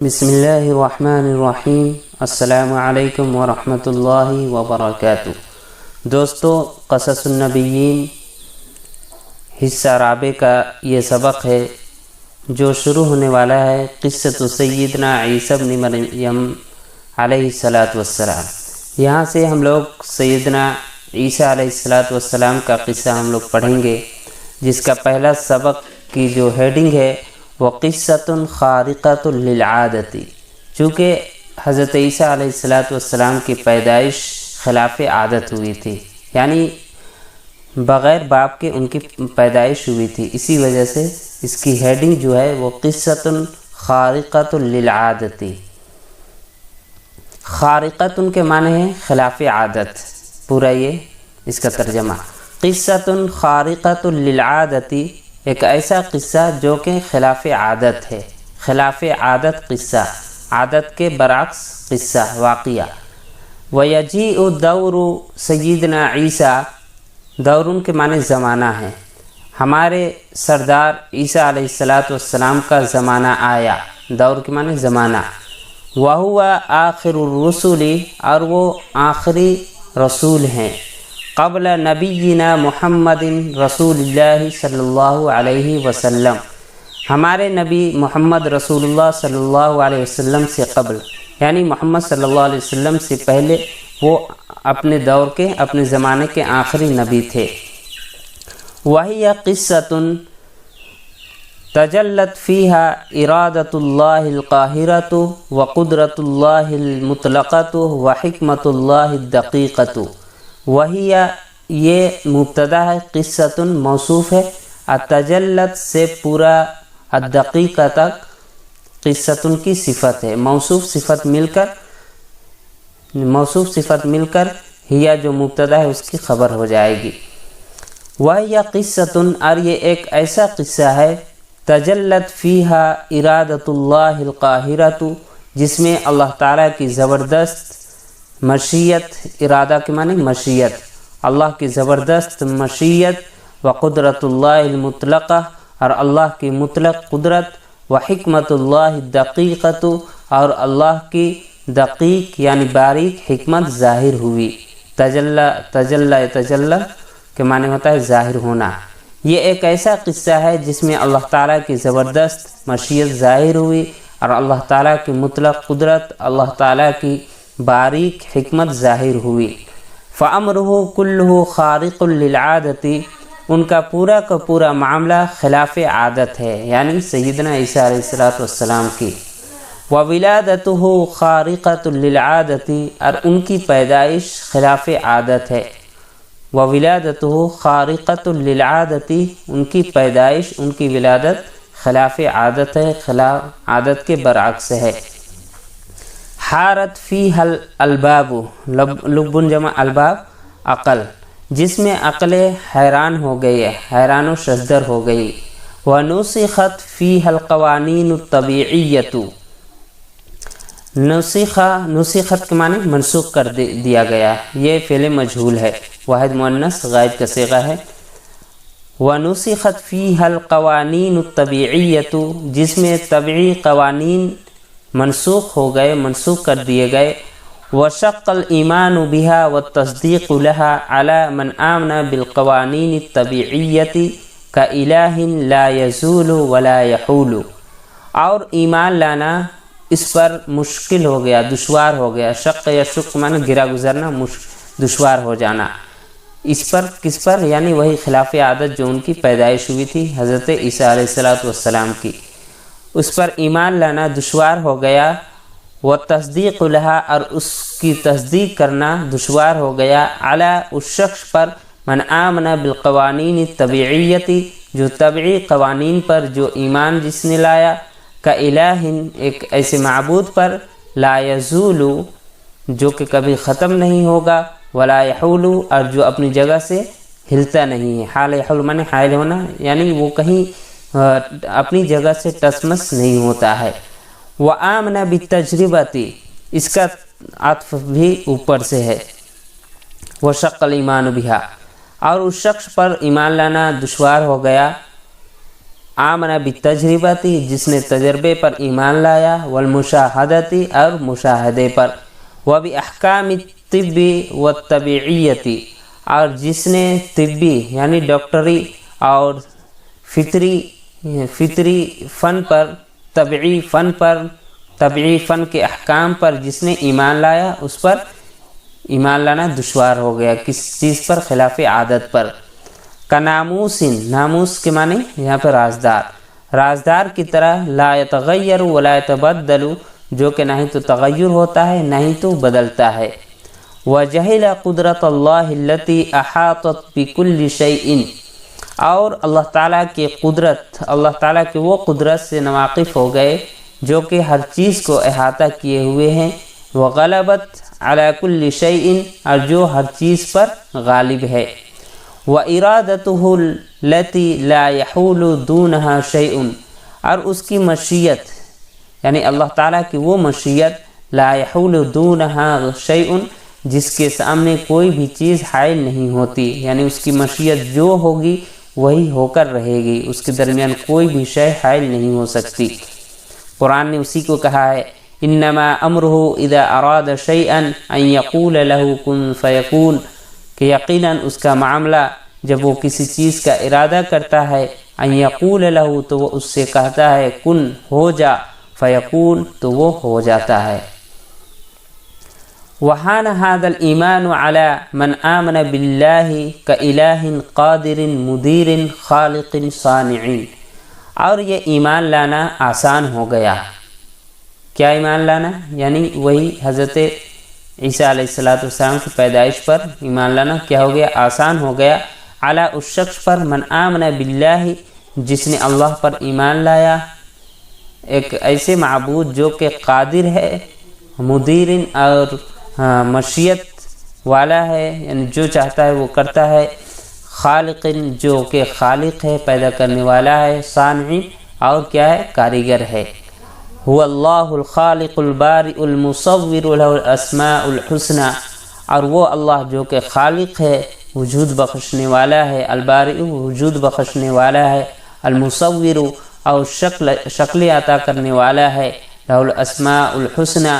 بسم اللہ الرحمن الرحیم۔ السلام علیکم ورحمۃ اللہ وبرکاتہ۔ دوستو، قصص النبیین حصہ رابع کا یہ سبق ہے جو شروع ہونے والا ہے قصۃ سیدنا عیسیٰ ابن مریم علیہ السلام۔ یہاں سے ہم لوگ سیدنا عیسیٰ علیہ السلام کا قصہ ہم لوگ پڑھیں گے، جس کا پہلا سبق کی جو ہیڈنگ ہے وہ قصۃ خارقۃ للعادۃ، چونکہ حضرت عیسیٰ علیہ السلام کی پیدائش خلاف عادت ہوئی تھی، یعنی بغیر باپ کے ان کی پیدائش ہوئی تھی، اسی وجہ سے اس کی ہیڈنگ جو ہے وہ قصۃ خارقۃ للعادۃ۔ خارقۃ کے معنی ہے خلاف عادت، پورا یہ اس کا ترجمہ۔ قصۃ خارقۃ للعادۃ، ایک ایسا قصہ جو کہ خلاف عادت ہے، خلاف عادت قصہ، عادت کے برعکس قصہ واقعہ۔ وَيَجِيءُ دَوْرُ سیدنا عیسیٰ، دور ان کے معنی زمانہ ہے، ہمارے سردار عیسیٰ علیہ السلام کا زمانہ آیا، دور کے معنی زمانہ۔ وَهُوَ آخر الرسل، اور وہ آخری رسول ہیں، قبل نبینا محمد رسول اللہ صلی اللہ علیہ وسلم، ہمارے نبی محمد رسول اللہ صلی اللہ علیہ وسلم سے قبل، یعنی محمد صلی اللہ علیہ وسلم سے پہلے وہ اپنے دور کے، اپنے زمانے کے آخری نبی تھے۔ وَهِيَ قِصَّةٌ تجلت فيها إرادة الله القاهرة وقدرة الله المطلقة وحكمة الله الدقيقة۔ وہی یہ مبتدا ہے، قصۃ موصوف ہے، التجلت سے پورا الدقیقہ تک قصۃ کی صفت ہے، موصوف صفت مل کر ہیا جو مبتدا ہے اس کی خبر ہو جائے گی۔ وہی قصۃ، اور یہ ایک ایسا قصہ ہے، تجلت فیہا ارادۃ اللہ القاہرۃ، جس میں اللہ تعالیٰ کی زبردست مشیت، ارادہ کے معنی مشیت، اللہ کی زبردست مشیت، وقدرت اللہ المطلقہ، اور اللہ کی مطلق قدرت، وحکمت اللہ الدقیقۃ، اور اللہ کی دقیق یعنی باریک حکمت ظاہر ہوئی۔ تجلی کے معنی ہوتا ہے ظاہر ہونا۔ یہ ایک ایسا قصہ ہے جس میں اللہ تعالیٰ کی زبردست مشیت ظاہر ہوئی، اور اللہ تعالیٰ کی مطلق قدرت، اللہ تعالیٰ کی باریک حکمت ظاہر ہوئی۔ فَأَمْرُهُ كُلُّهُ خَارِقٌ لِلْعَادَةِ، ان کا پورا کا پورا معاملہ خلاف عادت ہے، یعنی سیدنا عیسیٰ علیہ السلام کی۔ وَوِلَادَتُهُ خَارِقَةٌ لِلْعَادَةِ، اور ان کی پیدائش خلاف عادت ہے۔ وَوِلَادَتُهُ خَارِقَةٌ لِلْعَادَةِ، ان کی پیدائش، ان کی ولادت خلاف عادت ہے، خلاف عادت کے برعکس ہے۔ حارت فیہ الالباب، لب جمع الباب عقل، جس میں عقلیں حیران ہو گئی، حیران و شزدر ہو گئی۔ ونسخت فیہ القوانین الطبیعیۃ، نسخت کے معنی منسوخ کر دیا گیا، یہ فعل مجہول ہے، واحد مؤنث غائب کا صیغہ ہے۔ ونسخت فیہ القوانین الطبیعیۃ، جس میں طبعی قوانین منسوخ ہو گئے، منسوخ کر دیے گئے۔ وشق الایمان بها والتصدیق لها على من آمن بالقوانین الطبیعیۃ کإلہ لا یزول ولا یحول، اور ایمان لانا اس پر مشکل ہو گیا، دشوار ہو گیا۔ شق یا شق معنی گرا گزرنا، دشوار ہو جانا، اس پر کس پر؟ یعنی وہی خلاف عادت جو ان کی پیدائش ہوئی تھی حضرت عیسیٰ علیہ السلام کی، اس پر ایمان لانا دشوار ہو گیا۔ وتصدیق لہا، اور اس کی تصدیق کرنا دشوار ہو گیا، علی اس شخص پر، من آمن بالقوانین الطبیعیۃ، جو طبعی قوانین پر جو ایمان جس نے لایا، کا الہ، ایک ایسے معبود پر، لا یزول، جو کہ کبھی ختم نہیں ہوگا، ولا یحول، اور جو اپنی جگہ سے ہلتا نہیں ہے۔ حال یحول معنی حائل ہونا، یعنی وہ کہیں اپنی جگہ سے ٹسمس نہیں ہوتا ہے۔ وآمن بالتجربۃ، اس کا عطف بھی اوپر سے ہے، وشق الایمان بها، اور اس شخص پر ایمان لانا دشوار ہو گیا، آمن بالتجربتی جس نے تجربے پر ایمان لایا، والمشاہدتی اور مشاہدے پر، وباحکام الطب والطبیعیتی اور جس نے طبی یعنی ڈاکٹری اور فطری فن پر، طبعی فن کے احکام پر جس نے ایمان لایا، اس پر ایمان لانا دشوار ہو گیا، کس چیز پر؟ خلاف عادت پر۔ کناموس، ناموس کے معنی یہاں پر رازدار کی طرح، لا یتغیر ولا یتبدل جو کہ نہ ہی تو تغیر ہوتا ہے نہ ہی تو بدلتا ہے۔ وجہل قدرت اللہ التی احاطت بکل شیء اور اللہ تعالیٰ کی قدرت، اللہ تعالیٰ کی وہ قدرت سے ناواقف ہو گئے جو کہ ہر چیز کو احاطہ کیے ہوئے ہیں۔ وغلبت علی کل شیء اور جو ہر چیز پر غالب ہے۔ وارادتہ التی لا یحول دونہا شیء اور اس کی مشیت یعنی اللہ تعالیٰ کی وہ مشیت، لا یحول دونہا شیء جس کے سامنے کوئی بھی چیز حائل نہیں ہوتی، یعنی اس کی مشیت جو ہوگی وہی ہو کر رہے گی، اس کے درمیان کوئی بھی شے حائل نہیں ہو سکتی۔ قرآن نے اسی کو کہا ہے، انما امرہ اذا اراد شیئا ان یقول لہ کن فیکون، کہ یقیناً اس کا معاملہ جب وہ کسی چیز کا ارادہ کرتا ہے، ان یقول لہ تو وہ اس سے کہتا ہے کن ہو جا، فیکون تو وہ ہو جاتا ہے۔ وحان هذا الایمان على من آمن باللہ کالہ قادر مدیر خالق صانع اور یہ ایمان لانا آسان ہو گیا۔ کیا ایمان لانا؟ یعنی وہی حضرت عیسیٰ علیہ السلام کی پیدائش پر ایمان لانا کیا ہو گیا؟ آسان ہو گیا۔ علی اس شخص پر من آمن باللہ جس نے اللہ پر ایمان لایا، ایک ایسے معبود جو کہ قادر ہے، مدیر اور مشیت والا ہے، یعنی جو چاہتا ہے وہ کرتا ہے، خالق جو کہ خالق ہے، پیدا کرنے والا ہے، صانع اور کیا ہے؟ کاریگر ہے۔ هو اللہ الخالق البارئ المصور له الاسماء الحسنى اور وہ اللہ جو کہ خالق ہے، وجود بخشنے والا ہے، البارئ وجود بخشنے والا ہے، المصور اور شکل عطا کرنے والا ہے، له الاسماء الحسنى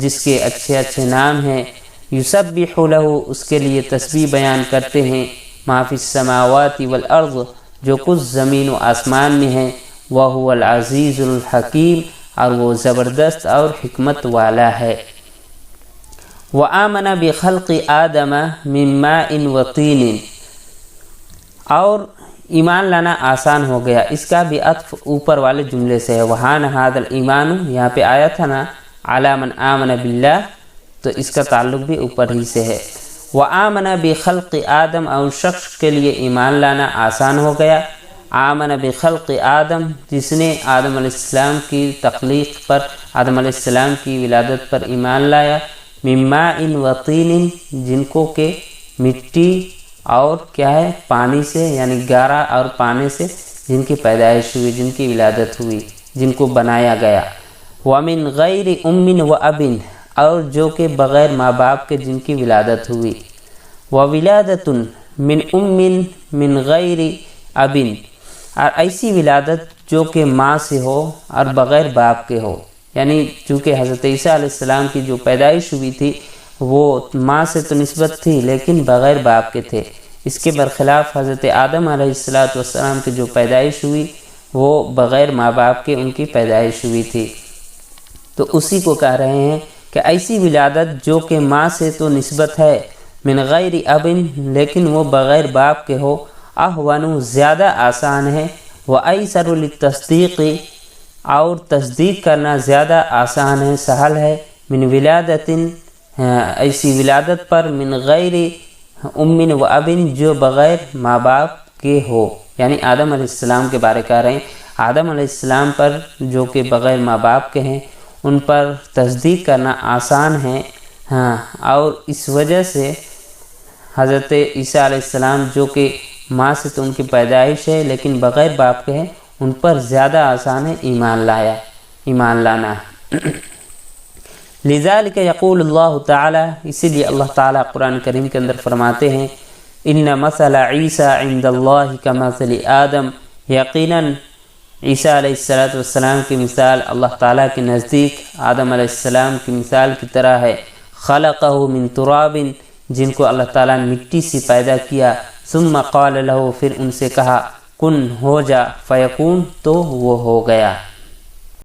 جس کے اچھے اچھے نام ہیں، یسبح له اس کے لیے تسبیح بیان کرتے ہیں، ما فی السماوات والارض جو کچھ زمین و آسمان میں ہے، وهو العزیز الحکیم اور وہ زبردست اور حکمت والا ہے۔ وآمن بخلق آدم من ماء وطین اور ایمان لانا آسان ہو گیا، اس کا بھی عطف اوپر والے جملے سے ہے۔ وحان ھذا الایمان یہاں پہ آیا تھا نا علی من آمن باللہ، تو اس کا تعلق بھی اوپر ہی سے ہے۔ وآمن بخلق آدم اور شخص کے لیے ایمان لانا آسان ہو گیا۔ آمن بخلق آدم جس نے آدم علیہ السلام کی تخلیق پر، آدم علیہ السلام کی ولادت پر ایمان لایا، من ماء وطین جن کو کہ مٹی اور کیا ہے؟ پانی سے، یعنی گارا اور پانی سے جن کی پیدائش ہوئی، جن کی ولادت ہوئی، جن کو بنایا گیا۔ ومن غیر ام و اب اور جو کہ بغیر ماں باپ کے جن کی ولادت ہوئی۔ وولادۃ من ام من غیر اب اور ایسی ولادت جو کہ ماں سے ہو اور بغیر باپ کے ہو، یعنی چونکہ حضرت عیسیٰ علیہ السلام کی جو پیدائش ہوئی تھی وہ ماں سے تو نسبت تھی لیکن بغیر باپ کے تھے۔ اس کے برخلاف حضرت آدم علیہ السلام کی جو پیدائش ہوئی وہ بغیر ماں باپ کے ان کی پیدائش ہوئی تھی۔ تو اسی کو کہہ رہے ہیں کہ ایسی ولادت جو کہ ماں سے تو نسبت ہے، من غیر اب لیکن وہ بغیر باپ کے ہو، اہون زیادہ آسان ہے، وایسر للتصدیق اور تصدیق کرنا زیادہ آسان ہے، سہل ہے، من ولادت ایسی ولادت پر، من غیر ام و اب جو بغیر ماں باپ کے ہو، یعنی آدم علیہ السلام کے بارے کہہ رہے ہیں۔ آدم علیہ السلام پر جو کہ بغیر ماں باپ کے ہیں ان پر تصدیق کرنا آسان ہے، اور اس وجہ سے حضرت عیسیٰ علیہ السلام جو کہ ماں سے تو ان کی پیدائش ہے لیکن بغیر باپ کے ہیں، ان پر زیادہ آسان ہے ایمان لانا۔ لذالک یقول اللہ تعالی اسی لیے اللہ تعالیٰ قرآن کریم کے اندر فرماتے ہیں، ان مثل عیسیٰ عند اللہ کمثل آدم یقیناً عیسیٰ علیہ السلام کی مثال اللہ تعالیٰ کے نزدیک آدم علیہ السلام کی مثال کی طرح ہے۔ خلقہ من تراب، جن کو اللہ تعالیٰ نے مٹی سے پیدا کیا، ثم قال له، پھر ان سے کہا کن ہو جا، فیکون، تو وہ ہو گیا۔